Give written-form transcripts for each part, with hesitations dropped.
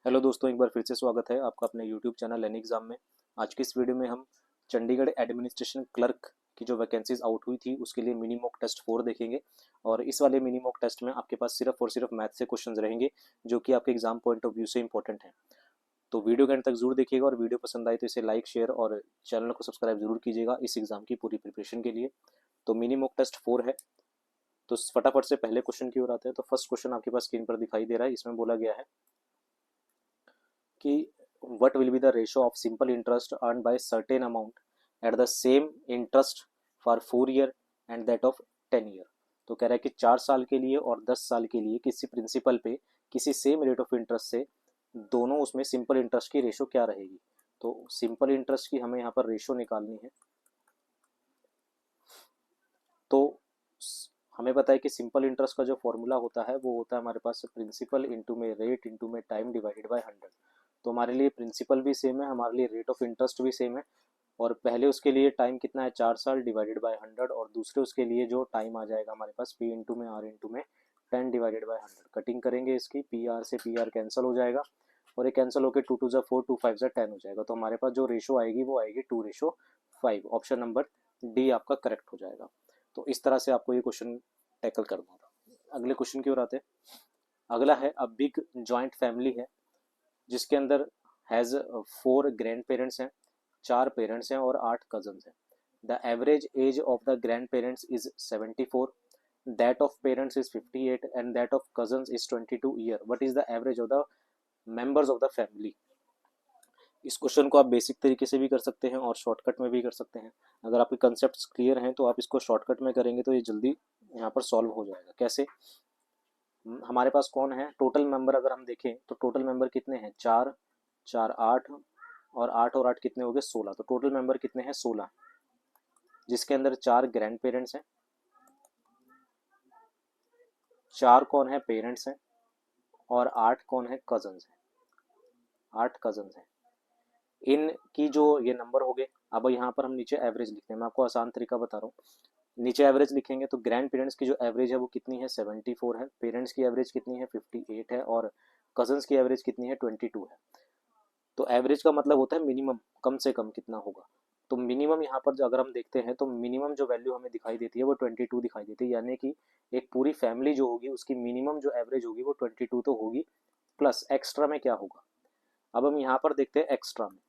Hello दोस्तों, एक बार फिर से स्वागत है आपका अपने यूट्यूब चैनल एन एग्जाम में। आज की इस वीडियो में हम चंडीगढ़ एडमिनिस्ट्रेशन क्लर्क की जो वैकेंसीज आउट हुई थी उसके लिए मिनी मॉक टेस्ट 4 देखेंगे। और इस वाले मिनी मॉक टेस्ट में आपके पास सिर्फ और सिर्फ मैथ से क्वेश्चंस रहेंगे जो कि आपके एग्जाम पॉइंट ऑफ व्यू से इंपॉर्टेंट है। तो वीडियो के अंत तक जरूर देखिएगा और वीडियो पसंद आए तो इसे लाइक शेयर और चैनल को सब्सक्राइब जरूर कीजिएगा इस एग्जाम की पूरी प्रिपरेशन के लिए। तो मिनी मॉक टेस्ट 4 है, तो फटाफट से पहले क्वेश्चन की ओर आते हैं। तो फर्स्ट क्वेश्चन आपके पास स्क्रीन पर दिखाई दे रहा है। इसमें बोला गया है कि what will be the ratio of simple interest earned by certain amount at the same interest for 4 year and that of 10 year। तो कह रहा है कि 4 साल के लिए और 10 साल के लिए किसी प्रिंसिपल पे किसी सेम रेट ऑफ इंटरेस्ट से दोनों उसमें सिंपल इंटरेस्ट की रेशो क्या रहेगी। तो सिंपल इंटरेस्ट की हमें यहाँ पर रेशो निकालनी है। तो हमें पता है कि सिंपल इंटरेस्ट का जो फॉर्मूला होता है वो होता है हमारे पास प्रिंसिपल इंटू में रेट इंटू में टाइम डिवाइडेड बाय 100। तो हमारे लिए प्रिंसिपल भी सेम है, हमारे लिए रेट ऑफ इंटरेस्ट भी सेम है। और पहले उसके लिए टाइम कितना है 4 साल डिवाइडेड बाय 100, और दूसरे उसके लिए जो टाइम आ जाएगा हमारे पास पी इंटू में आर इंटू में 10 डिवाइडेड बाय 100। कटिंग करेंगे इसकी, पी आर से पी आर कैंसिल हो जाएगा और ये कैंसिल होकर 2 2 4 2 5 10 हो जाएगा। तो हमारे पास जो रेशो आएगी वो आएगी 2:5। ऑप्शन नंबर डी आपका करेक्ट हो जाएगा। तो इस तरह से आपको ये क्वेश्चन टैकल करना था। अगले क्वेश्चन की ओर आते हैं। अगला है अ बिग जॉइंट फैमिली है जिसके अंदर हैज 4 ग्रैंड पेरेंट्स हैं, 4 पेरेंट्स हैं और 8 कजन्स हैं। The average age of the grand parents is 74, that of parents is 58 and that of cousins is 22 year. What is the average of the members of the family. इस question को आप basic तरीके से भी कर सकते हैं और शॉर्टकट में भी कर सकते हैं। अगर आपके कंसेप्ट क्लियर हैं तो आप इसको शॉर्टकट में करेंगे तो ये जल्दी यहाँ पर सॉल्व हो जाएगा। कैसे? हमारे पास कौन है टोटल मेंबर, अगर हम देखें तो टोटल मेंबर कितने हैं 4 4 8 और 8 और 8 कितने हो गए 16। तो टोटल मेंबर कितने हैं 16, जिसके अंदर 4 ग्रैंड पेरेंट्स हैं, 4 कौन है पेरेंट्स हैं और 8 कौन है कजन्स हैं, 8 कजन्स हैं। इनकी जो ये नंबर हो गए। अब यहाँ पर हम नीचे एवरेज लिखते हैं, मैं आपको आसान तरीका बता रहा हूँ। नीचे एवरेज लिखेंगे तो ग्रैंड पेरेंट्स की जो एवरेज है वो कितनी है 74 है, पेरेंट्स की एवरेज कितनी है 58 है और कजन्स की एवरेज कितनी है 22 है। तो एवरेज का मतलब होता है मिनिमम, कम से कम कितना होगा। तो मिनिमम यहाँ पर अगर हम देखते हैं तो मिनिमम जो वैल्यू हमें दिखाई देती है वो 22 दिखाई देती है, यानी कि एक पूरी फैमिली जो होगी उसकी मिनिमम जो एवरेज होगी वो 22 तो होगी, प्लस एक्स्ट्रा में क्या होगा। अब हम यहाँ पर देखते हैं एक्स्ट्रा में।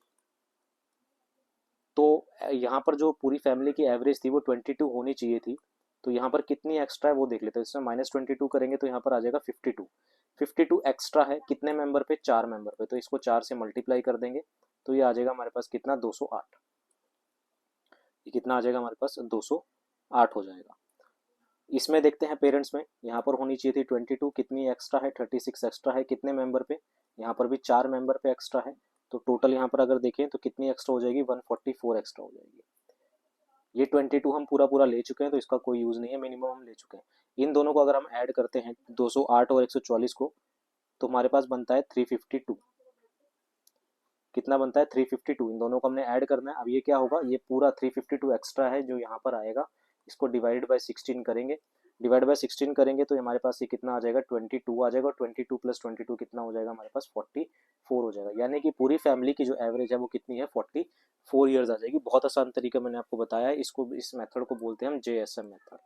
तो यहाँ पर जो पूरी फैमिली की एवरेज थी वो 22 होनी चाहिए थी, तो यहाँ पर कितनी एक्स्ट्रा है वो देख लेते हैं। इसमें -22 करेंगे तो यहाँ पर आ जाएगा 52। 52 एक्स्ट्रा है कितने मेंबर पे 4 मेंबर पे, तो इसको 4 से मल्टीप्लाई कर देंगे तो ये आ जाएगा हमारे पास कितना 208। ये कितना आ जाएगा हमारे पास 208 हो जाएगा। इसमें देखते हैं पेरेंट्स में, यहाँ पर होनी चाहिए थी 22, कितनी एक्स्ट्रा है 36 एक्स्ट्रा है कितने मेंबर पे, यहाँ पर भी 4 मेंबर पे एक्स्ट्रा है। तो टोटल यहाँ पर अगर देखें तो कितनी एक्स्ट्रा हो जाएगी 144 एक्स्ट्रा हो जाएगी। ये 22 हम पूरा पूरा ले चुके हैं तो इसका कोई यूज़ नहीं है, मिनिमम हम ले चुके हैं। इन दोनों को अगर हम ऐड करते हैं 208 और 144 को तो हमारे पास बनता है 352। कितना बनता है 352। इन दोनों को हमने ऐड करना है। अब ये क्या होगा, ये पूरा 352 एक्स्ट्रा है जो यहाँ पर आएगा, इसको डिवाइड बाय 16 करेंगे। डिवाइड बाय 16 करेंगे तो हमारे पास ये कितना आ जाएगा 22 आ जाएगा। 22 प्लस 22 कितना हो जाएगा हमारे पास 44 हो जाएगा, यानी कि पूरी फैमिली की जो एवरेज है वो कितनी है 44 ईयर्स आ जाएगी। बहुत आसान तरीका मैंने आपको बताया है। इसको इस मेथड को बोलते हैं हम JSM मेथड।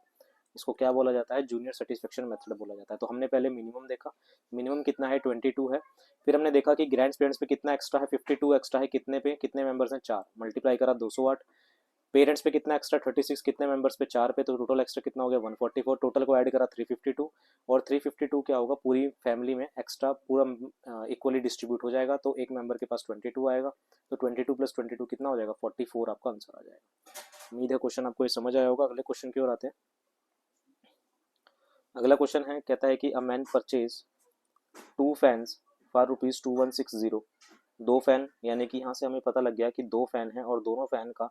इसको क्या बोला जाता है जूनियर सेटिस्फेक्शन मेथड बोला जाता है। तो हमने पहले मिनिमम देखा, मिनिमम कितना है 22 है। फिर हमने देखा कि ग्रैंड पेरेंट्स पे कितना एक्स्ट्रा है 52 एक्स्ट्रा है, कितने पे कितने मेंबर्स हैं 4, मल्टीप्लाई करा 208। पेरेंट्स पे कितना एक्स्ट्रा 36 कितने मेंबर्स पे 4 पे, तो टोटल एक्स्ट्रा कितना हो गया 144। टोटल को ऐड करा 352 और 352 क्या होगा पूरी फैमिली में एक्स्ट्रा पूरा इक्वली डिस्ट्रीब्यूट हो जाएगा, तो एक मेंबर के पास 22 आएगा। तो 22 प्लस 22 कितना हो जाएगा 44 आपका आंसर आ जाएगा। उम्मीद है क्वेश्चन आपको ये समझ आया होगा। अगले क्वेश्चन की ओर आते हैं। अगला क्वेश्चन है, कहता है कि a man purchase 2 fans for ₹2160। 2 fan, यानी कि यहाँ से हमें पता लग गया कि 2 फैन है और दोनों फैन का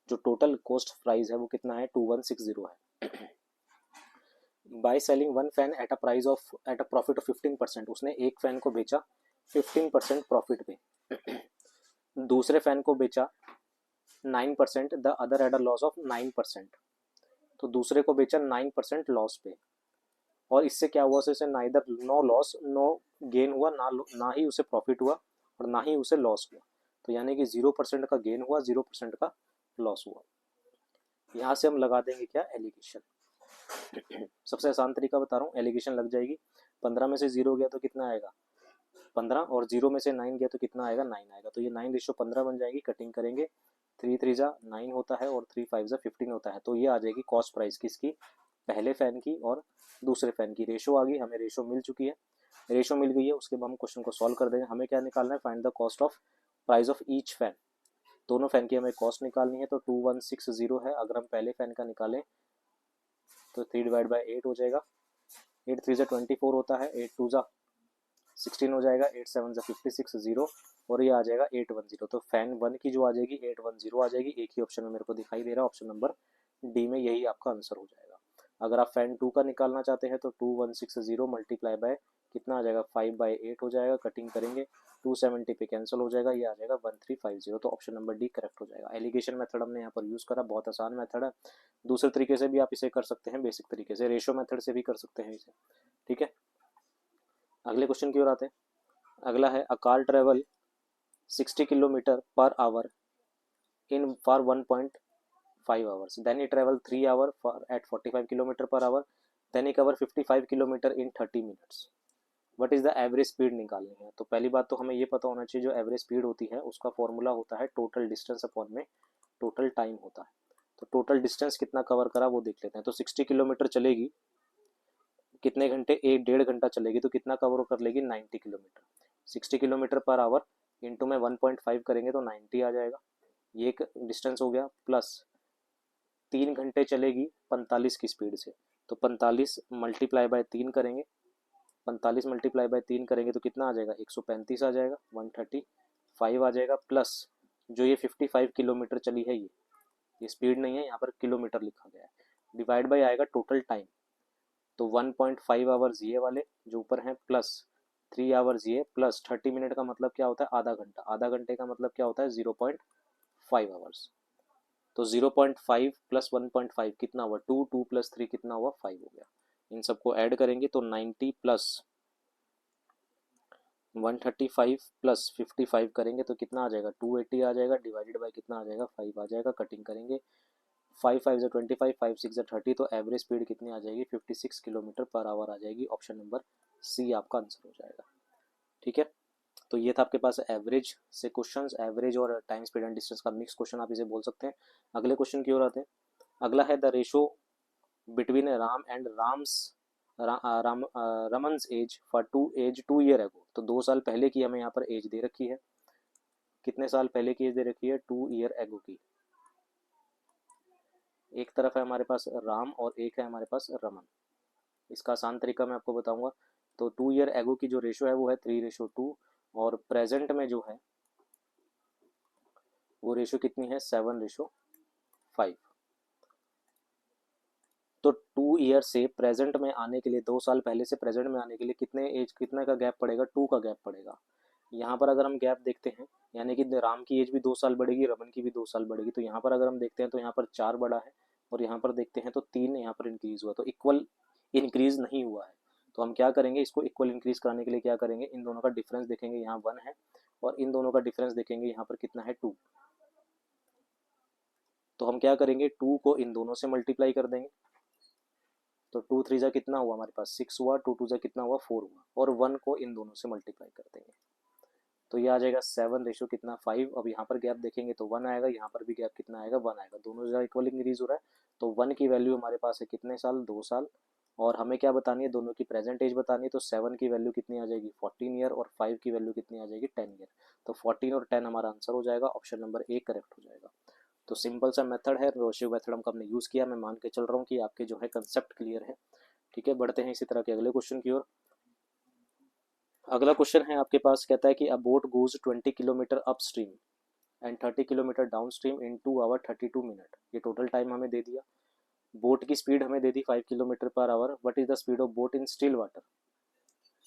जो टोटल कॉस्ट प्राइस है वो कितना है 2160 है। By selling 1 fan at a profit of 15%। उसने एक फैन को बेचा 15% प्रॉफिट पे, दूसरे फैन को बेचा 9%, the other at a loss of 9%। तो दूसरे को बेचा 9% लॉस पे और इससे क्या हुआ, उसे neither no loss no gain हुआ, ना ही उसे प्रॉफिट हुआ और ना ही उसे लॉस हुआ। तो यानी कि 0% का गेन हुआ, 0% का लॉस हुआ। यहाँ से हम लगा देंगे क्या, एलिगेशन। सबसे आसान तरीका बता रहा हूँ, एलिगेशन लग जाएगी। 15 में से 0 गया तो कितना आएगा 15, और 0 में से 9 गया तो कितना आएगा 9 आएगा। तो ये 9:15 बन जाएगी। कटिंग करेंगे, 3 3 जा 9 होता है और 3 5 जा 15 होता है। तो ये आ जाएगी कॉस्ट प्राइस किसकी, पहले फैन की और दूसरे फैन की। रेशो आ गई, हमें रेशो मिल चुकी है। रेशो मिल गई है, उसके बाद हम क्वेश्चन को सॉल्व कर देंगे। हमें क्या निकालना है, find the cost of price of each fan. दोनों फैन की हमें कॉस्ट निकालनी है। तो 2160 है। अगर हम पहले फैन का निकालें तो 3/8 हो जाएगा। 8 3 जा 24 होता है, 8 2 जा 16 हो जाएगा, 8 7 जा 56 0, और ये आ जाएगा 810। तो फैन 1 की जो आ जाएगी 810 आ जाएगी। एक ही ऑप्शन में मेरे को दिखाई दे रहा है, ऑप्शन नंबर डी में, यही आपका आंसर हो जाएगा। अगर आप फैन 2 का निकालना चाहते हैं तो 2160 मल्टीप्लाई बाय कितना आ जाएगा, 5/8 हो जाएगा। कटिंग करेंगे, 270 पे कैंसिल हो जाएगा, ये आ जाएगा 1350। तो ऑप्शन नंबर डी करेक्ट हो जाएगा। एलिगेशन मेथड हमने यहाँ पर यूज़ करा, बहुत आसान मेथड है। दूसरे तरीके से भी आप इसे कर सकते हैं, बेसिक तरीके से, रेशो मेथड से भी कर सकते हैं इसे, ठीक है। अगले क्वेश्चन की ओर आते हैं। अगला है, a car travel 60 kilometre per our in for 1.5 hours, then it travel 3 hour for at 45 kilometre per our, then it cover 55 kilometre in 30 minutes। What is the average speed निकालनी है। तो पहली बात तो हमें ये पता होना चाहिए, जो एवरेज स्पीड होती है उसका फॉर्मूला होता है टोटल डिस्टेंस अपॉन में टोटल टाइम होता है। तो टोटल डिस्टेंस कितना कवर करा वो देख लेते हैं। तो 60 किलोमीटर चलेगी, कितने घंटे, 1.5 घंटा चलेगी, तो कितना कवर कर लेगी 90 kilometre. 60 kilometre per our into में 1.5 करेंगे तो 90 आ जाएगा। ये एक डिस्टेंस हो गया, प्लस 3 घंटे चलेगी 45 की स्पीड से, तो 45 मल्टीप्लाई बाय 3 करेंगे, 45 मल्टीप्लाई बाय 3 करेंगे तो कितना आ जाएगा 135 आ जाएगा, 135 आ जाएगा। प्लस जो ये 55 किलोमीटर चली है, ये स्पीड नहीं है, यहाँ पर किलोमीटर लिखा गया है, डिवाइड बाय आएगा टोटल टाइम। तो 1.5 आवर्स ये वाले जो ऊपर हैं, प्लस 3 आवर्स ये, प्लस 30 मिनट का मतलब क्या होता है, आधा घंटा। आधा घंटे का मतलब क्या होता है 0.5 आवर्स। तो 0.5 प्लस 1.5 कितना हुआ 2, 2 प्लस 3 कितना हुआ 5 हो गया। इन सबको ऐड करेंगे तो 90 प्लस 135 प्लस 55 करेंगे तो कितना आ जाएगा 280 आ जाएगा, डिवाइडेड बाय कितना आ जाएगा 5 आ जाएगा। कटिंग करेंगे, 5 5 25, 5 6 30, तो एवरेज स्पीड कितनी आ जाएगी 56 किलोमीटर पर आवर आ जाएगी। ऑप्शन नंबर सी आपका आंसर हो जाएगा, ठीक है। तो ये था आपके पास एवरेज से क्वेश्चंस, एवरेज और टाइम स्पीड एंड डिस्टेंस का मिक्स क्वेश्चन आप इसे बोल सकते हैं। अगले क्वेश्चन की ओर आते हैं। अगला है, the ratio between Ram and Raman's ages for 2 year ago. तो 2 साल पहले की हमें यहाँ पर एज दे रखी है। कितने साल पहले की एज दे रखी है 2 ईयर एगो की। एक तरफ है हमारे पास राम और एक है हमारे पास रमन। इसका आसान तरीका मैं आपको बताऊंगा। तो 2 ईयर एगो की जो रेशो है वो है 3:2, और प्रेजेंट में जो है वो रेशो कितनी है 7:5। तो 2 ईयर से प्रेजेंट में आने के लिए, 2 साल पहले से प्रेजेंट में आने के लिए कितने का गैप पड़ेगा, 2 का गैप पड़ेगा। यहाँ पर अगर हम गैप देखते हैं, यानी कि राम की एज भी 2 साल बढ़ेगी, रमन की भी 2 साल बढ़ेगी। तो यहाँ पर अगर हम देखते हैं तो यहाँ पर 4 बढ़ा है, और यहाँ पर देखते हैं तो 3 यहाँ पर इंक्रीज हुआ, तो इक्वल इंक्रीज नहीं हुआ है। तो हम क्या करेंगे, इसको इक्वल इंक्रीज कराने के लिए क्या करेंगे, इन दोनों का डिफरेंस देखेंगे, यहाँ 1 है, और इन दोनों का डिफरेंस देखेंगे यहाँ पर कितना है 2। तो हम क्या करेंगे, 2 को इन दोनों से मल्टीप्लाई कर देंगे। तो 2 3 जा कितना हुआ हमारे पास 6 हुआ, 2 2 जा कितना हुआ 4 हुआ, और 1 को इन दोनों से मल्टीप्लाई कर देंगे। तो ये आ जाएगा 7 कितना 5। अब यहाँ पर गैप देखेंगे तो 1 आएगा, यहाँ पर भी गैप कितना आएगा 1 आएगा, दोनों जगह इक्वल इंक्रीज हो रहा है। तो 1 की वैल्यू हमारे पास है कितने साल 2 साल, और हमें क्या बतानी है, दोनों की प्रेजेंट एज बतानी है। तो 7 की वैल्यू कितनी आ जाएगी 14 ईयर, और 5 की वैल्यू कितनी आ जाएगी 10 ईयर। तो 14 और 10 हमारा आंसर हो जाएगा, ऑप्शन नंबर ए करेक्ट हो जाएगा। तो सिंपल सा मेथड है, रेशियो मेथड हमने यूज़ किया। मैं मान के चल रहा हूँ कि आपके जो है कंसेप्ट क्लियर है, ठीक है। बढ़ते हैं इसी तरह के अगले क्वेश्चन की ओर। अगला क्वेश्चन है आपके पास, कहता है कि a boat goes 20 kilometre up stream and 30 kilometre down stream in 2 hour 32 minute. ये टोटल टाइम हमें दे दिया। बोट की स्पीड हमें दे दी 5 kilometre per hour. What is the speed of boat in still water,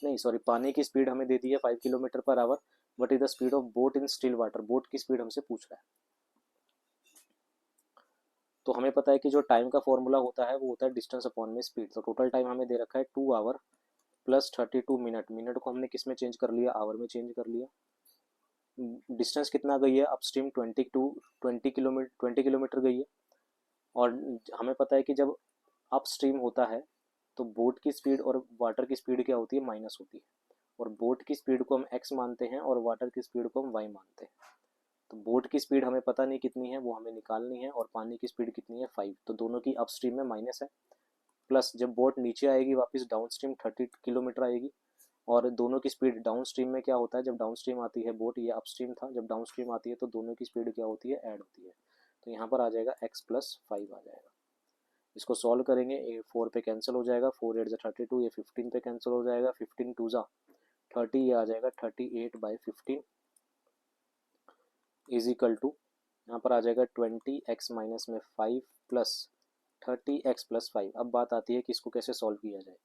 नहीं सॉरी, पानी की स्पीड हमें दे दी है 5 kilometre per hour. What is the speed of boat in still water, boat की स्पीड हमसे पूछ रहा है। तो हमें पता है कि जो टाइम का फॉर्मूला होता है वो होता है डिस्टेंस अपॉन में स्पीड। तो टोटल टाइम हमें दे रखा है 2 आवर प्लस 32 मिनट। मिनट को हमने किस में चेंज कर लिया, आवर में चेंज कर लिया। डिस्टेंस कितना गई है अपस्ट्रीम, 20 किलोमीटर गई है। और हमें पता है कि जब अपस्ट्रीम होता है तो बोट की स्पीड और वाटर की स्पीड क्या होती है, माइनस होती है। और बोट की स्पीड को हम x मानते हैं और वाटर की स्पीड को हम y मानते हैं। तो बोट की स्पीड हमें पता नहीं कितनी है, वो हमें निकालनी है, और पानी की स्पीड कितनी है 5। तो दोनों की अपस्ट्रीम में माइनस है, प्लस जब बोट नीचे आएगी वापस डाउन स्ट्रीम 30 किलोमीटर आएगी। और दोनों की स्पीड डाउन स्ट्रीम में क्या होता है, जब डाउन स्ट्रीम आती है बोट, ये अपस्ट्रीम था, जब डाउन स्ट्रीम आती है तो दोनों की स्पीड क्या होती है, ऐड होती है। तो यहाँ पर आ जाएगा x+5 आ जाएगा। इसको सॉल्व करेंगे, 4 पे कैंसिल हो जाएगा, 4 8 32, ये 15 पे कैंसिल हो जाएगा, 15 2 30, ये आ जाएगा 38/15 इज इक्वल टू, यहाँ पर आ जाएगा 20x माइनस में 5 प्लस 30x+5। अब बात आती है कि इसको कैसे सॉल्व किया जाए।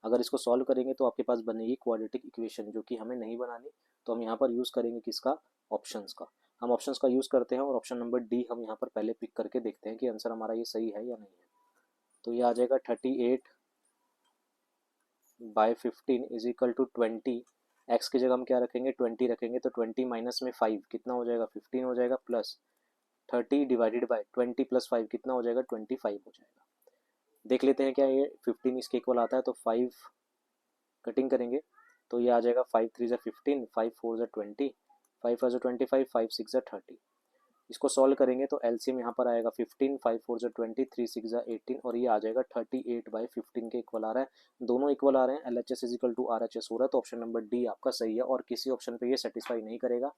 अगर इसको सॉल्व करेंगे तो आपके पास बनेगी क्वाड्रेटिक इक्वेशन, जो कि हमें नहीं बनानी। तो हम यहाँ पर यूज़ करेंगे किसका, ऑप्शंस का। हम ऑप्शंस का यूज़ करते हैं और ऑप्शन नंबर डी हम यहाँ पर पहले पिक करके देखते हैं कि आंसर हमारा ये सही है या नहीं है। तो ये आ जाएगा 38/15 इज इक्वल टू 20। एक्स की जगह हम क्या रखेंगे, 20 रखेंगे। तो 20 माइनस में 5 कितना हो जाएगा, 15 हो जाएगा, प्लस 30 डिवाइडेड बाय 20 प्लस 5 कितना हो जाएगा, 25 हो जाएगा। देख लेते हैं क्या ये 15 इसके इक्वल आता है। तो 5 कटिंग करेंगे तो ये आ जाएगा 5 3 15, 5 4 20, 5 5 25, 5 6 30। इसको सॉल्व करेंगे तो एलसीएम यहाँ पर आएगा 15, 5 4 20, 3 6 18, और ये आ जाएगा 38/15 के इक्वल आ रहा है। दोनों इक्वल आ रहे हैं, LHS is equal to RHS हो रहा है। तो ऑप्शन नंबर डी आपका सही है, और किसी ऑप्शन पे ये सेटिस्फाई नहीं करेगा।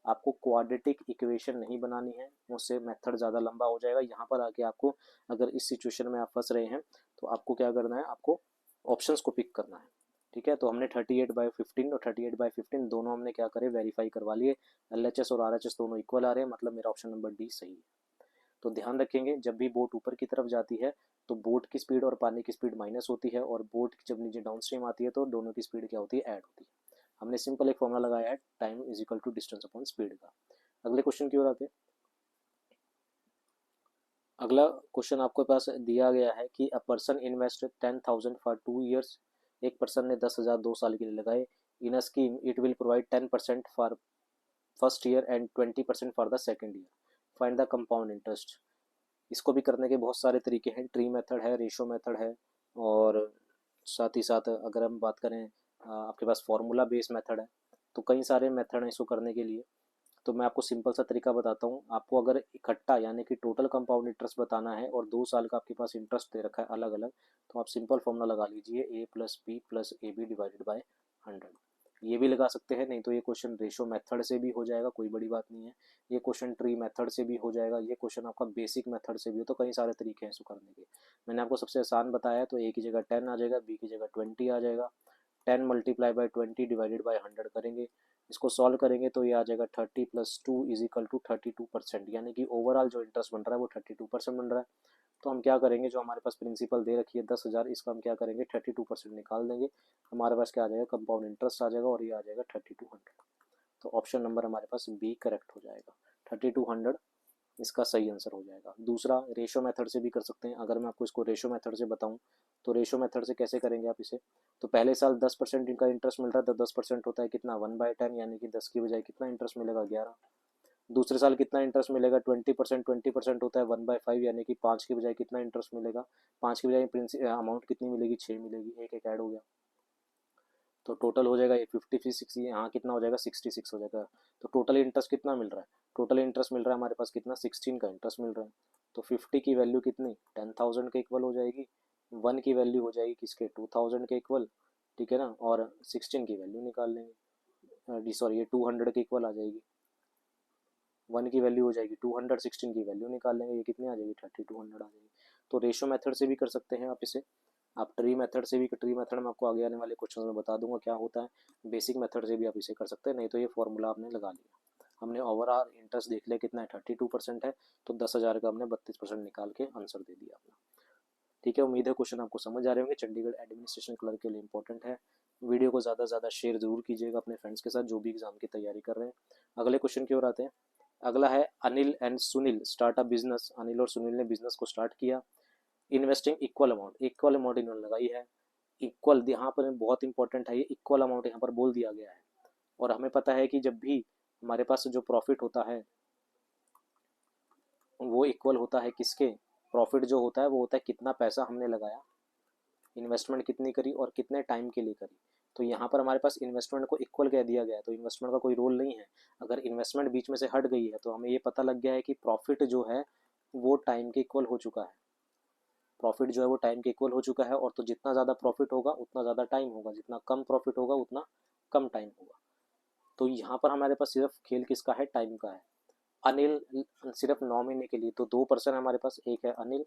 आपको क्वाड्रेटिक इक्वेशन नहीं बनानी है, उससे मेथड ज़्यादा लंबा हो जाएगा। यहाँ पर आके आपको, अगर इस सिचुएशन में आप फंस रहे हैं तो आपको क्या करना है, आपको ऑप्शंस को पिक करना है। ठीक है, तो हमने 38/15 और 38/15 दोनों हमने क्या करे, वेरीफाई करवा लिए। LHS और RHS दोनों इक्वल आ रहे हैं, मतलब मेरा ऑप्शन नंबर डी सही है। तो ध्यान रखेंगे, जब भी बोट ऊपर की तरफ जाती है तो बोट की स्पीड और पानी की स्पीड माइनस होती है, और बोट जब नीचे डाउन स्ट्रीम आती है तो दोनों की स्पीड क्या होती है, ऐड होती है। हमने सिंपल एक फॉर्मूला लगाया है, time is equal to distance upon speed का। अगले क्वेश्चन की ओर आते हैं। अगला क्वेश्चन आपके पास दिया गया है कि a person invest 10,000 for 2 years. एक पर्सन ने 10,000 2 साल के लिए लगाए। In a scheme it will provide 10% for first year and 20% for the second year. Find the compound interest. इसको भी करने के बहुत सारे तरीके हैं, ट्री मेथड है, रेशो मेथड है, और साथ ही साथ अगर हम बात करें आपके पास फार्मूला बेस मेथड है। तो कई सारे मेथड हैं इसको करने के लिए। तो मैं आपको सिंपल सा तरीका बताता हूँ। आपको अगर इकट्ठा यानी कि टोटल कंपाउंड इंटरेस्ट बताना है और 2 साल का आपके पास इंटरेस्ट दे रखा है अलग अलग, तो आप सिंपल फॉर्मूला लगा लीजिए, A+B+AB डिवाइडेड बाय 100। ये भी लगा सकते हैं, नहीं तो ये क्वेश्चन रेशो मेथड से भी हो जाएगा, कोई बड़ी बात नहीं है। ये क्वेश्चन ट्री मेथड से भी हो जाएगा, ये क्वेश्चन आपका बेसिक मेथड से भी हो। तो कई सारे तरीके हैं इसको करने के। मैंने आपको सबसे आसान बताया, तो ए की जगह 10 आ जाएगा, बी की जगह 20 आ जाएगा। 10 मल्टीप्लाई बाई 20 डिवाइडेड बाई 100 करेंगे। इसको सॉल्व करेंगे तो ये आ जाएगा 30 + 2 इज इक्वल टू 32%, यानी कि ओवरऑल जो इंटरेस्ट बन रहा है वो 32% बन रहा है। तो हम क्या करेंगे, जो हमारे पास प्रिंसिपल दे रखी है 10,000, इसका हम क्या करेंगे 32% निकाल देंगे। हमारे पास क्या आ जाएगा, कंपाउंड इंटरेस्ट आ जाएगा, और ये आ जाएगा 3200। तो ऑप्शन नंबर हमारे पास बी करेक्ट हो जाएगा, 3200 इसका सही आंसर हो जाएगा। दूसरा रेशो मेथड से भी कर सकते हैं। अगर मैं आपको इसको रेशो मेथड से बताऊं तो रेशो मेथड से कैसे करेंगे आप इसे, तो पहले साल 10% इनका इंटरेस्ट मिल रहा है, तो 10% होता है कितना, 1/10, यानी कि 10 की बजाय कितना इंटरेस्ट मिलेगा, 11। दूसरे साल कितना इंटरेस्ट मिलेगा, 20% होता है 1/5, यानी कि 5 की बजाय कितना इंटरेस्ट मिलेगा, 5 की बजाय अमाउंट कितनी मिलेगी, 6 मिलेगी, एक एक ऐड हो गया। तो टोटल हो जाएगा ये 56, यहाँ कितना हो जाएगा 66 हो जाएगा। तो टोटल इंटरेस्ट कितना मिल रहा है, टोटल इंटरेस्ट मिल रहा है हमारे पास कितना, 16 का इंटरेस्ट मिल रहा है। तो 50 की वैल्यू कितनी, 10,000 के इक्वल हो जाएगी। 1 की वैल्यू हो जाएगी किसके, 2,000 के इक्वल। ठीक है ना, और 16 की वैल्यू निकाल लेंगे, सॉरी ये 200 के इक्वल आ जाएगी। 1 की वैल्यू हो जाएगी 200, 16 की वैल्यू निकाल लेंगे, ये कितनी आ जाएगी 3200 आ जाएगी। तो रेशो मेथड से भी कर सकते हैं आप इसे। आप ट्री मेथड से भी, ट्री मेथड में आपको आगे आने वाले क्वेश्चन में बता दूंगा क्या होता है। बेसिक मेथड से भी आप इसे कर सकते हैं, नहीं तो ये फॉर्मूला आपने लगा लिया। हमने ओवरऑल इंटरेस्ट देख लिया कितना है, 32% है। तो 10,000 का हमने 32% निकाल के आंसर दे दिया अपना। ठीक है, उम्मीद है क्वेश्चन आपको समझ आ रहे होंगे। चंडीगढ़ एडमिनिस्ट्रेशन क्लर्क के लिए इंपॉर्टेंट है। वीडियो को ज़्यादा से ज़्यादा शेयर जरूर कीजिएगा अपने फ्रेंड्स के साथ जो भी एग्जाम की तैयारी कर रहे हैं। अगले क्वेश्चन की ओर आते हैं। अगला है Anil and Sunil start a business, Anil और सुनील ने बिजनेस को स्टार्ट किया। Investing equal amount, equal amount इन्होंने लगाई है। इक्वल यहाँ पर बहुत इंपॉर्टेंट है, ये इक्वल अमाउंट यहाँ पर बोल दिया गया है। और हमें पता है कि जब भी हमारे पास जो प्रॉफिट होता है वो इक्वल होता है किसके, प्रॉफिट जो होता है वो होता है कितना पैसा हमने लगाया, इन्वेस्टमेंट कितनी करी और कितने टाइम के लिए करी। तो यहाँ पर हमारे पास इन्वेस्टमेंट को इक्वल कह दिया गया है, तो इन्वेस्टमेंट का कोई रोल नहीं है। अगर इन्वेस्टमेंट बीच में से हट गई है तो हमें ये पता लग गया है कि प्रॉफिट जो है वो टाइम के इक्वल हो चुका है, प्रॉफिट जो है वो टाइम के इक्वल हो चुका है। और तो जितना ज़्यादा प्रॉफिट होगा उतना ज़्यादा टाइम होगा, जितना कम प्रॉफिट होगा उतना कम टाइम होगा। तो यहाँ पर हमारे पास सिर्फ खेल किसका है, टाइम का है। अनिल सिर्फ 9 महीने के लिए, तो 2 पर्सन हमारे पास, एक है अनिल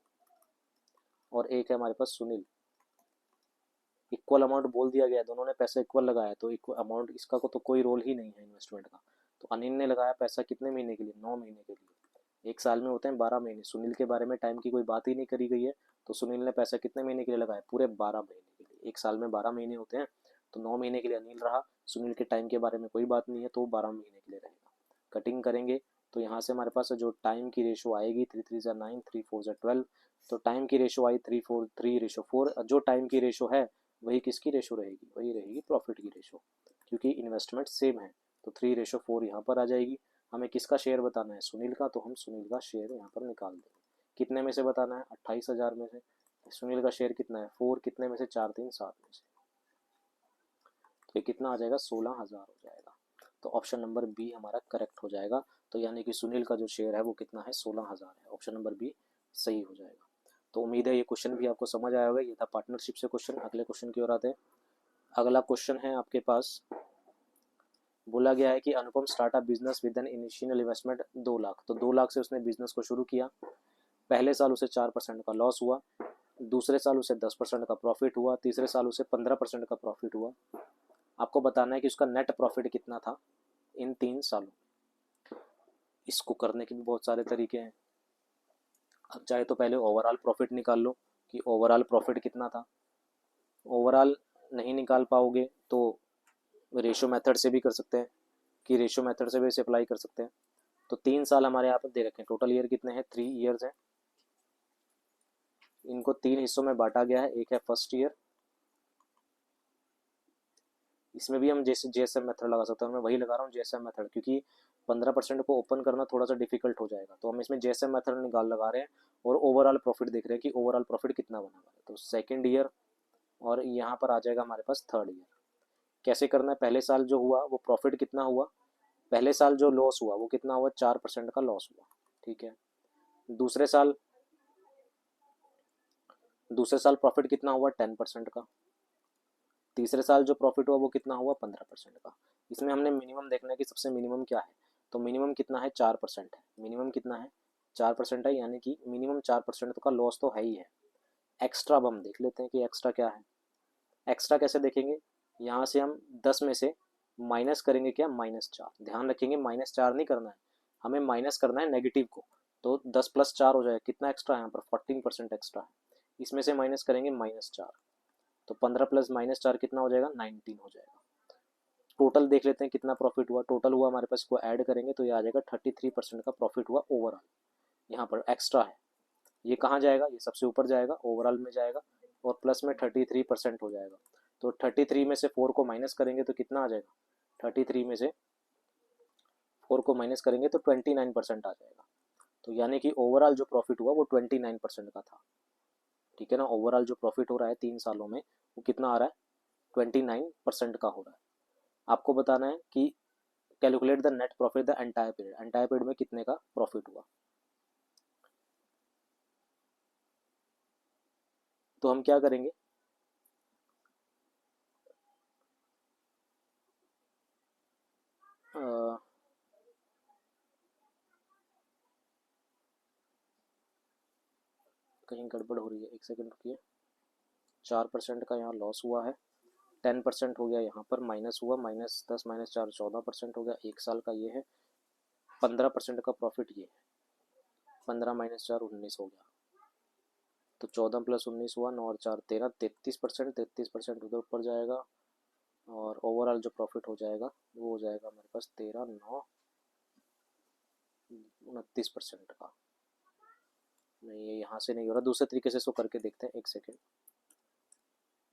और एक है हमारे पास सुनील। इक्वल अमाउंट बोल दिया गया है, दोनों ने पैसा इक्वल लगाया, तो इक्वल अमाउंट इसका को तो कोई रोल ही नहीं है इन्वेस्टमेंट का। तो अनिल ने लगाया पैसा कितने महीने के लिए, 9 महीने के लिए। एक साल में होते हैं 12 महीने, सुनील के बारे में टाइम की कोई बात ही नहीं करी गई है। तो सुनील ने पैसा कितने महीने के लिए लगाया, पूरे 12 महीने के लिए। एक साल में 12 महीने होते हैं, तो 9 महीने के लिए अनिल रहा, सुनील के टाइम के बारे में कोई बात नहीं है, तो वो 12 महीने के लिए रहेगा। कटिंग करेंगे तो यहाँ से हमारे पास जो टाइम की रेशो आएगी, 3 3 9, 3 4 12। तो टाइम की रेशो आई 3 4 जो टाइम की रेशो है वही किसकी रेशो रहेगी, वही रहेगी प्रॉफिट की रेशो, क्योंकि इन्वेस्टमेंट सेम है। तो 3:4 यहाँ पर आ जाएगी। हमें किसका शेयर बताना है, सुनील का, तो हम सुनील का शेयर यहाँ पर निकाल देंगे। कितने में से बताना है, 28,000 में से। सुनील का शेयर कितना है, 4 कितने में से, 4 3 7 में से। तो ये कितना आ जाएगा, 16,000 हो जाएगा। तो ऑप्शन नंबर बी हमारा करेक्ट हो जाएगा। तो यानी कि सुनील का जो शेयर है वो कितना है, 16,000 है। ऑप्शन नंबर बी सही हो जाएगा। तो उम्मीद है ये क्वेश्चन भी आपको समझ आया होगा। ये था पार्टनरशिप से क्वेश्चन। अगले क्वेश्चन की ओर आते हैं। अगला क्वेश्चन है आपके पास, बोला गया है कि Anupam start up business with an initial investment 2 lakh. तो 2 लाख से उसने बिजनेस को शुरू किया। पहले साल उसे 4% का लॉस हुआ, दूसरे साल उसे 10% का प्रॉफिट हुआ, तीसरे साल उसे 15% का प्रॉफिट हुआ। आपको बताना है कि उसका नेट प्रॉफिट कितना था इन 3 सालों। इसको करने के भी बहुत सारे तरीके हैं। अब चाहे तो पहले ओवरऑल प्रॉफिट निकाल लो कि ओवरऑल प्रॉफिट कितना था। ओवरऑल नहीं निकाल पाओगे तो रेशो मेथड से भी कर सकते हैं, कि रेशो मेथड से भी इसे अप्लाई कर सकते हैं। तो 3 साल हमारे यहाँ पर दे रखे हैं, टोटल ईयर कितने हैं, 3 ईयर्स हैं। इनको 3 हिस्सों में बांटा गया है। एक है फर्स्ट ईयर, इसमें भी हम जैसे जेएसएम मेथड लगा सकते हैं। मैं वही लगा रहा हूँ जेएसएम मेथड, क्योंकि 15% को ओपन करना थोड़ा सा डिफिकल्ट हो जाएगा, तो हम इसमें जेएसएम मेथड निकाल लगा रहे हैं। और ओवरऑल प्रॉफिट देख रहे हैं कि ओवरऑल प्रॉफिट कितना बना हुआ है। तो सेकेंड ईयर और यहाँ पर आ जाएगा हमारे पास थर्ड ईयर। कैसे करना है, पहले साल जो हुआ वो प्रॉफिट कितना हुआ, पहले साल जो लॉस हुआ वो कितना हुआ, 4% का लॉस हुआ, ठीक है। दूसरे साल प्रॉफिट कितना हुआ, 10% का। तीसरे साल जो प्रॉफिट हुआ वो कितना हुआ, 15% का। इसमें हमने मिनिमम देखना है कि सबसे मिनिमम क्या है। तो मिनिमम कितना है, 4% है। मिनिमम कितना है, 4% है, यानी कि मिनिमम 4% का लॉस तो है ही है। एक्स्ट्रा अब हम देख लेते हैं कि एक्स्ट्रा क्या है। एक्स्ट्रा कैसे देखेंगे, यहाँ से हम 10 में से माइनस करेंगे क्या, -4। ध्यान रखेंगे -4 नहीं करना है, हमें माइनस करना है नेगेटिव को। तो 10 + 4 हो जाएगा, कितना एक्स्ट्रा है यहाँ पर, 14% एक्स्ट्रा है। इसमें से माइनस करेंगे -4, तो 15 + -4 कितना हो जाएगा, 19 हो जाएगा। टोटल देख लेते हैं कितना प्रॉफिट हुआ। टोटल हुआ हमारे पास, इसको ऐड करेंगे तो ये आ जाएगा 33% का प्रॉफिट हुआ ओवरऑल। यहाँ पर एक्स्ट्रा है, ये कहाँ जाएगा, ये सबसे ऊपर जाएगा, ओवरऑल में जाएगा, और प्लस में 33% हो जाएगा। तो 33 में से 4 को माइनस करेंगे तो कितना आ जाएगा, 33 में से 4 को माइनस करेंगे तो 29% आ जाएगा। तो यानी कि ओवरऑल जो प्रॉफिट हुआ वो 29% का था, ठीक है ना। ओवरऑल जो प्रॉफिट हो रहा है 3 सालों में वो कितना आ रहा है, 29% का हो रहा है। आपको बताना है कि calculate the net profit the entire period, entire period में कितने का प्रॉफिट हुआ। तो हम क्या करेंगे, कहीं गड़बड़ हो रही है, 1 सेकंड रुकिए। 4% का यहाँ लॉस हुआ है, 10% हो गया यहाँ पर, माइनस हुआ, -10 -4 14% हो गया। एक साल का ये है, 15% का प्रॉफिट ये है, 15 - 4 19 हो गया। तो 14 + 19 हुआ, 9 और 4 13, 33%, 33% उधर ऊपर जाएगा। और ओवरऑल जो प्रॉफिट हो जाएगा वो हो जाएगा हमारे पास 13 9 29% का। नहीं, ये यहाँ से नहीं हो रहा, दूसरे तरीके से इसको करके देखते हैं, एक सेकेंड।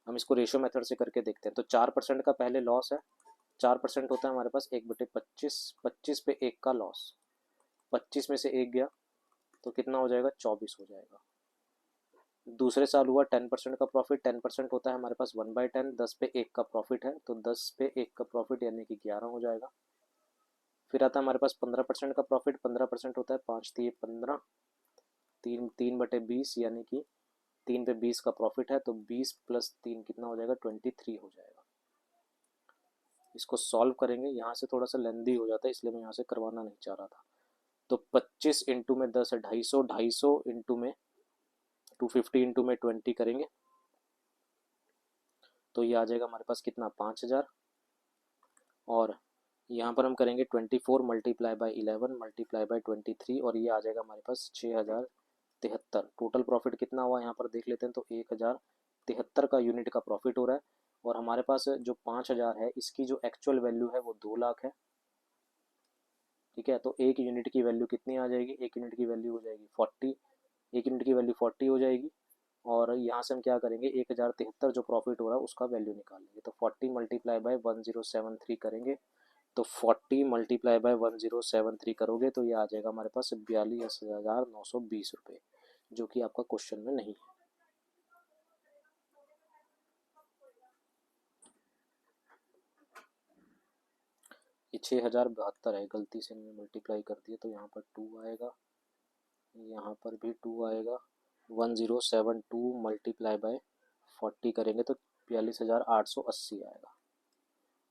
हम इसको रेशियो मेथड से करके देखते हैं। तो 4% का पहले लॉस है, 4% होता है हमारे पास 1/25, 25 पे 1 का लॉस, 25 में से 1 गया तो कितना हो जाएगा, 24 हो जाएगा। दूसरे साल हुआ 10% का प्रॉफिट, 10% होता है हमारे पास 1/10, 10 पे 1 का प्रॉफिट है तो 10 पे 1 का प्रॉफिट यानी कि 11 हो जाएगा। फिर आता है हमारे पास 15% का प्रॉफिट, 15% होता है 5 3 15, 3/20 यानी कि 3 पे 20 का प्रॉफिट है तो 20 + 3 कितना हो जाएगा, 23 हो जाएगा। इसको सॉल्व करेंगे, यहाँ से थोड़ा सा लेंदी हो जाता है इसलिए मैं यहाँ से करवाना नहीं चाह रहा था। तो 25 इंटू में 10 है 250, 250 इंटू में 250 इंटू में 20 करेंगे तो ये आ जाएगा हमारे पास कितना, 5000। और यहाँ पर हम करेंगे 24 मल्टीप्लाई बाई 11 मल्टीप्लाई बाई 23 और ये आ जाएगा हमारे पास 6073। टोटल प्रॉफिट कितना हुआ यहाँ पर देख लेते हैं, तो 1073 का यूनिट का प्रॉफिट हो रहा है। और हमारे पास जो 5000 है इसकी जो एक्चुअल वैल्यू है वो 2 लाख है। ठीक है, तो एक यूनिट की वैल्यू कितनी आ जाएगी, एक यूनिट की वैल्यू हो जाएगी 40, एक यूनिट की वैल्यू 40 हो जाएगी। और यहाँ से हम क्या करेंगे, 1073 जो प्रॉफिट हो रहा है उसका वैल्यू निकाल लेंगे। तो 40 मल्टीप्लाई बाय 1073 करेंगे, तो 40 मल्टीप्लाई बाय 1073 करोगे तो ये आ जाएगा हमारे पास 42,920 रुपये, जो कि आपका क्वेश्चन में नहीं है। ये 6072 है, गलती से मैंने मल्टीप्लाई कर दिया तो यहाँ पर 2 आएगा, यहाँ पर भी 2 आएगा। 1072 मल्टीप्लाई बाय 40 करेंगे तो 42,880 आएगा।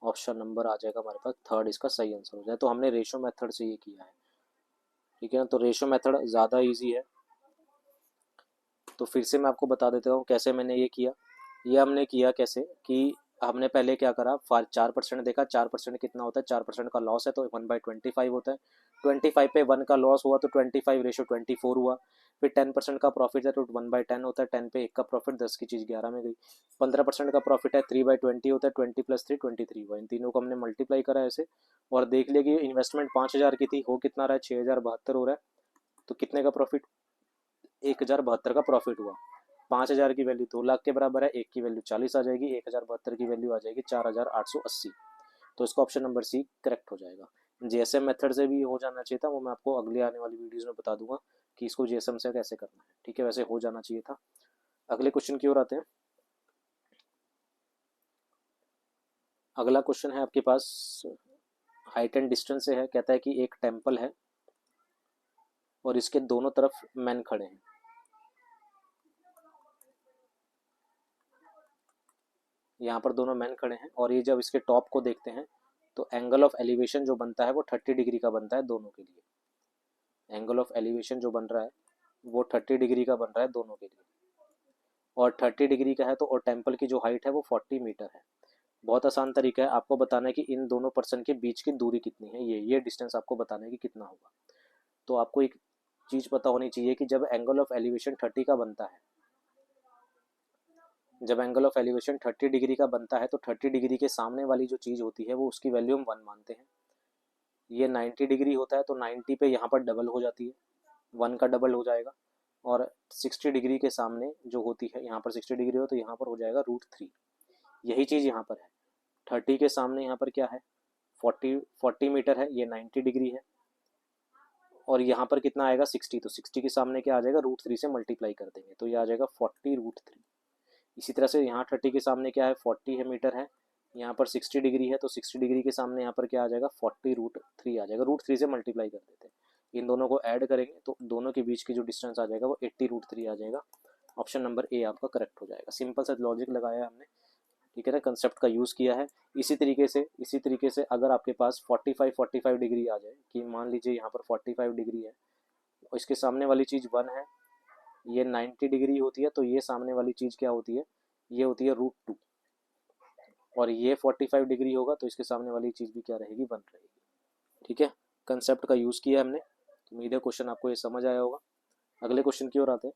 ऑप्शन नंबर आ जाएगा हमारे पास थर्ड, इसका सही आंसर हो जाए। तो हमने रेशो मेथड से ये किया है, ठीक है ना। तो रेशो मेथड ज़्यादा इजी है। तो फिर से मैं आपको बता देता हूँ कैसे मैंने ये किया। ये हमने किया कैसे कि हमने पहले क्या करा, 4% देखा, 4% कितना होता है, 4% का लॉस है तो 1/25 होता है। 25 पे 1 का लॉस हुआ तो 25/24 हुआ। फिर 10% का प्रॉफिट है तो 1/10 होता है, 10 पे 1 का प्रॉफिट, 10 की चीज़ 11 में गई। 15% का प्रॉफिट है 3/20 होता है, 20 + 3 23 हुआ। इन तीनों को हमने मल्टीप्लाई करा ऐसे और देख लिया कि इन्वेस्टमेंट 5000 की थी, हो कितना रहा है, 6072 हो रहा है। तो कितने का प्रॉफिट, 1072 का प्रॉफिट हुआ। 5000 की वैल्यू 2 लाख के बराबर है, एक की वैल्यू 40 आ जाएगी, 1072 की वैल्यू आ जाएगी 4880। तो इसका ऑप्शन नंबर सी करेक्ट हो जाएगा। जीएसएम मेथड से भी हो जाना चाहिए था, वो मैं आपको अगले आने वाली वीडियोस में बता दूंगा कि इसको जीएसएम से कैसे करना है। ठीक है, वैसे हो जाना चाहिए था। अगले क्वेश्चन की ओर आते हैं। अगला क्वेश्चन है आपके पास, हाइट एंड डिस्टेंस से है। कहता है कि एक टेम्पल है और इसके दोनों तरफ मैन खड़े हैं। यहाँ पर दोनों मैन खड़े हैं और ये जब इसके टॉप को देखते हैं तो एंगल ऑफ एलिवेशन जो बनता है वो 30 डिग्री का बनता है दोनों के लिए। एंगल ऑफ एलिवेशन जो बन रहा है वो 30 डिग्री का बन रहा है दोनों के लिए, और 30 डिग्री का है तो, और टेम्पल की जो हाइट है वो 40 मीटर है। बहुत आसान तरीका है, आपको बताना है कि इन दोनों पर्सन के बीच की दूरी कितनी है, ये डिस्टेंस आपको बताना है कि कितना होगा। तो आपको एक चीज़ पता होनी चाहिए कि जब एंगल ऑफ एलिवेशन 30 का बनता है, जब एंगल ऑफ एलिवेशन 30 डिग्री का बनता है तो 30 डिग्री के सामने वाली जो चीज़ होती है वो उसकी वैल्यू हम 1 मानते हैं। ये 90 डिग्री होता है तो 90 पे यहाँ पर डबल हो जाती है, 1 का डबल हो जाएगा। और 60 डिग्री के सामने जो होती है, यहाँ पर 60 डिग्री हो तो यहाँ पर हो जाएगा √3। यही चीज़ यहाँ पर है, 30 के सामने यहाँ पर क्या है, 40 मीटर है, ये 90 डिग्री है। और यहाँ पर कितना आएगा, 60, तो 60 के सामने क्या आ जाएगा, √3 से मल्टीप्लाई कर देंगे तो ये आ जाएगा 40√3। इसी तरह से यहाँ 30 के सामने क्या है, 40 है मीटर है, यहाँ पर 60 डिग्री है तो 60 डिग्री के सामने यहाँ पर क्या आ जाएगा, 40√3 आ जाएगा। √3 से मल्टीप्लाई कर देते हैं, इन दोनों को ऐड करेंगे तो दोनों के बीच की जो डिस्टेंस आ जाएगा वो 80√3 आ जाएगा। ऑप्शन नंबर ए आपका करेक्ट हो जाएगा। सिंपल सा लॉजिक लगाया है हमने, ठीक है ना, कंसेप्ट का यूज़ किया है। इसी तरीके से अगर आपके पास 45 डिग्री आ जाए, कि मान लीजिए यहाँ पर 45 डिग्री है और इसके सामने वाली चीज़ 1 है, ये 90 डिग्री होती है तो ये सामने वाली चीज़ क्या होती है, ये होती है √2। और ये 45 डिग्री होगा तो इसके सामने वाली चीज़ भी क्या रहेगी, 1 रहेगी। ठीक है, कंसेप्ट का यूज़ किया हमने, तो उम्मीद है क्वेश्चन आपको ये समझ आया होगा। अगले क्वेश्चन की ओर आते हैं।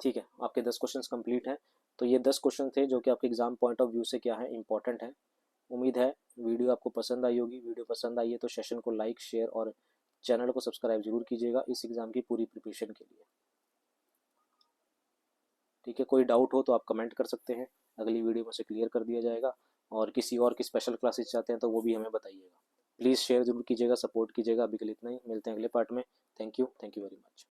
ठीक है, आपके 10 क्वेश्चन कंप्लीट हैं। तो ये 10 क्वेश्चन थे जो कि आपके एग्जाम पॉइंट ऑफ व्यू से क्या है, इंपॉर्टेंट है। उम्मीद है वीडियो आपको पसंद आई होगी। वीडियो पसंद आई है तो सेशन को लाइक, शेयर और चैनल को सब्सक्राइब जरूर कीजिएगा इस एग्ज़ाम की पूरी प्रिपरेशन के लिए। ठीक है, कोई डाउट हो तो आप कमेंट कर सकते हैं, अगली वीडियो में उसे क्लियर कर दिया जाएगा। और किसी और की स्पेशल क्लासेस चाहते हैं तो वो भी हमें बताइएगा। प्लीज़ शेयर जरूर कीजिएगा, सपोर्ट कीजिएगा। अभी के लिए इतना ही, मिलते हैं अगले पार्ट में। Thank you very much.